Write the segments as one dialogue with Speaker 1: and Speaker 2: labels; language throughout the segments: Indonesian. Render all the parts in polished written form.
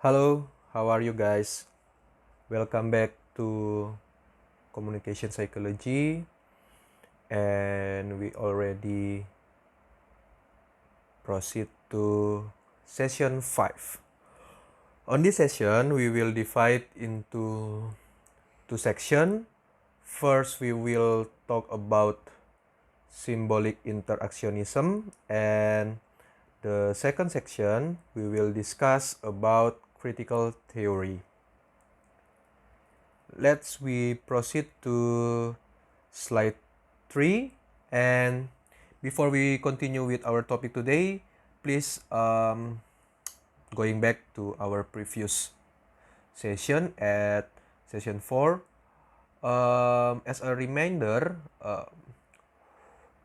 Speaker 1: Hello, how are you guys? Welcome back to Communication Psychology, and we already proceed to session 5. On this session, we will divide into two sections. First, we will talk about symbolic interactionism, and the second section, we will discuss about critical theory. We proceed to slide 3. And before we continue with our topic today, please going back to our previous session at session 4. As a reminder,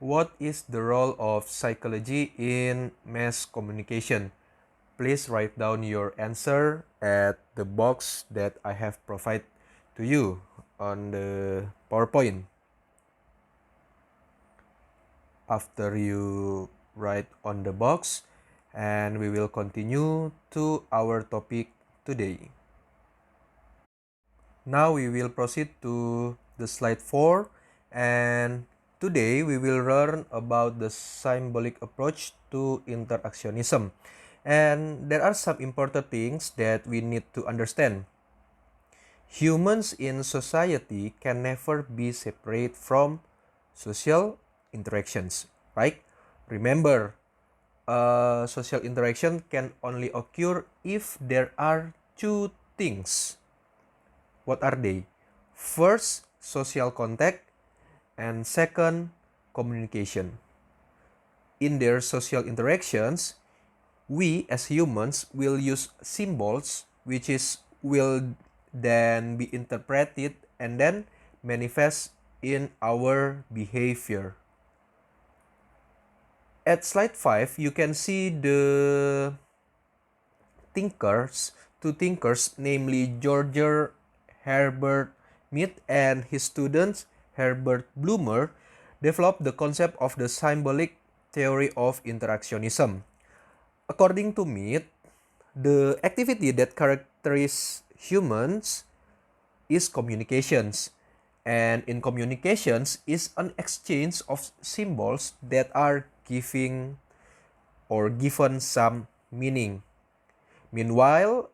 Speaker 1: what is the role of psychology in mass communication? Please write down your answer at the box that I have provided to you on the PowerPoint. After you write on the box, and we will continue to our topic today. Now we will proceed to the slide 4, and today we will learn about the symbolic approach to interactionism. And there are some important things that we need to understand. Humans in society can never be separate from social interactions, right? Remember, social interaction can only occur if there are two things. What are they? First, social contact, and second, communication. In their social interactions, we as humans will use symbols will then be interpreted and then manifest in our behavior. At slide 5, you can see the two thinkers, namely George Herbert Mead and his student Herbert Blumer, developed the concept of the symbolic theory of interactionism. According to Mead, the activity that characterizes humans is communications. And in communications is an exchange of symbols that are given some meaning. Meanwhile,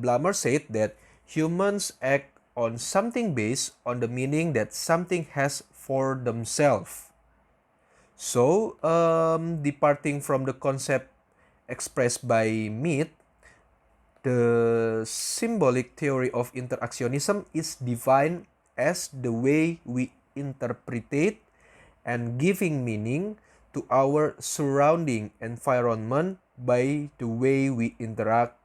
Speaker 1: Blumer said that humans act on something based on the meaning that something has for themselves. So, departing from the concept expressed by Mead, the symbolic theory of interactionism is defined as the way we interpret and giving meaning to our surrounding environment by the way we interact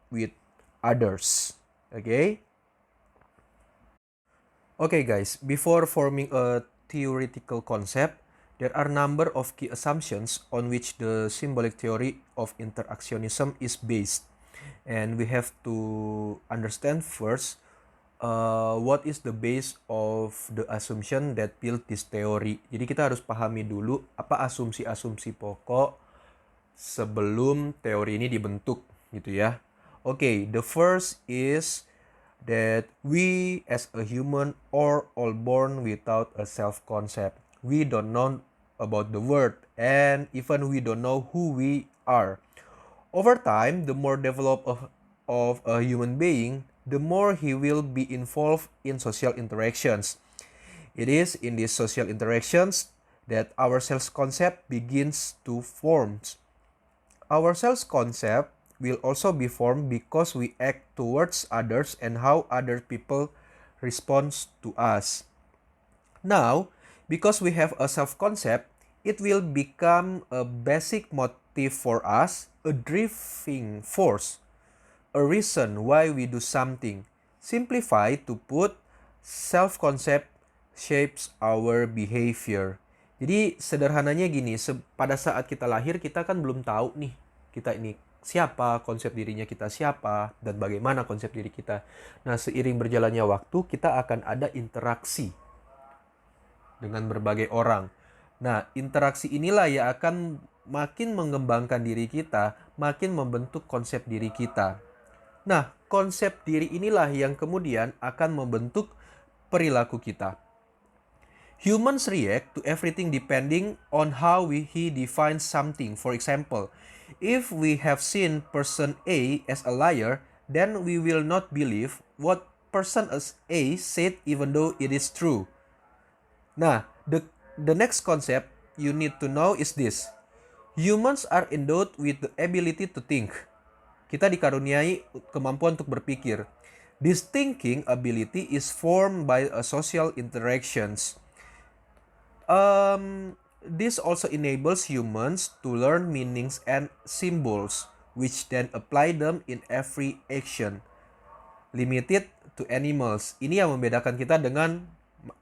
Speaker 1: with others. Okay? Okay guys, before forming a theoretical concept, there are a number of key assumptions on which the symbolic theory of interactionism is based. And we have to understand first what is the base of the assumption that build this theory. Jadi kita harus pahami dulu apa asumsi-asumsi pokok sebelum teori ini dibentuk gitu ya. Okay, the first is that we as a human are all born without a self-concept. We don't know about the world and even we don't know who we are. Over time, the more developed of a human being, the more he will be involved in social interactions. It is in these social interactions that our self-concept begins to form. Our self-concept will also be formed because we act towards others and how other people respond to us. Now, because we have a self-concept, it will become a basic motive for us, a driving force, a reason why we do something. Simplified to put, self-concept shapes our behavior. Jadi sederhananya gini, pada saat kita lahir kita kan belum tahu nih kita ini siapa, konsep dirinya kita siapa, dan bagaimana konsep diri kita. Nah, seiring berjalannya waktu kita akan ada interaksi dengan berbagai orang. Nah, interaksi inilah yang akan makin mengembangkan diri kita, makin membentuk konsep diri kita. Nah, konsep diri inilah yang kemudian akan membentuk perilaku kita. Humans react to everything depending on how he defines something. For example, if we have seen person A as a liar, then we will not believe what person A said even though it is true. Nah, the next concept you need to know is this. Humans are endowed with the ability to think. Kita dikaruniai kemampuan untuk berpikir. This thinking ability is formed by a social interactions. This also enables humans to learn meanings and symbols, which then apply them in every action. Limited to animals. Ini yang membedakan kita dengan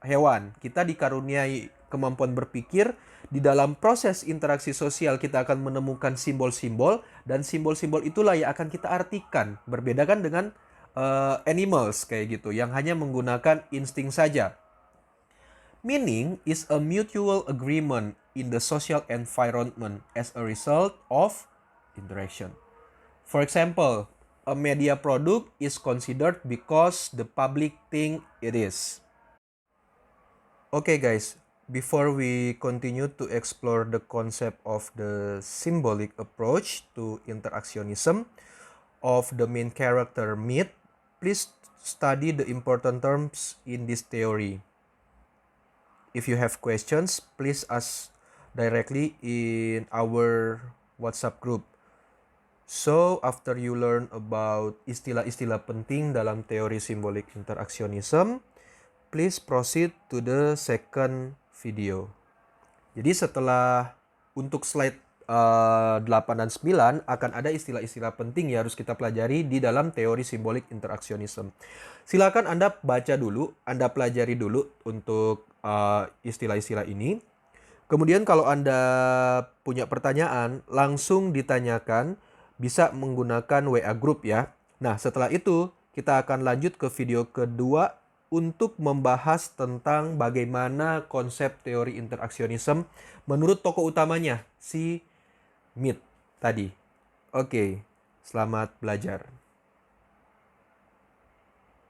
Speaker 1: hewan. Kita dikaruniai kemampuan berpikir. Di dalam proses interaksi sosial kita akan menemukan simbol-simbol, dan simbol-simbol itulah yang akan kita artikan. Berbeda kan dengan animals kayak gitu, yang hanya menggunakan insting saja. Meaning is a mutual agreement in the social environment as a result of interaction. For example, a media product is considered because the public think it is. Okay guys, before we continue to explore the concept of the symbolic approach to interactionism of the main character myth, please study the important terms in this theory. If you have questions, please ask directly in our WhatsApp group. So, after you learn about istilah-istilah penting dalam teori simbolik interaksionisme, please proceed to the second video. Jadi setelah untuk slide 8 dan 9 akan ada istilah-istilah penting yang harus kita pelajari di dalam teori simbolik interaksionisme. Silakan Anda baca dulu, Anda pelajari dulu untuk istilah-istilah ini. Kemudian kalau Anda punya pertanyaan, langsung ditanyakan, bisa menggunakan WA group ya. Nah, setelah itu kita akan lanjut ke video kedua untuk membahas tentang bagaimana konsep teori interaksionisme menurut tokoh utamanya, si Myth tadi. Oke, selamat belajar.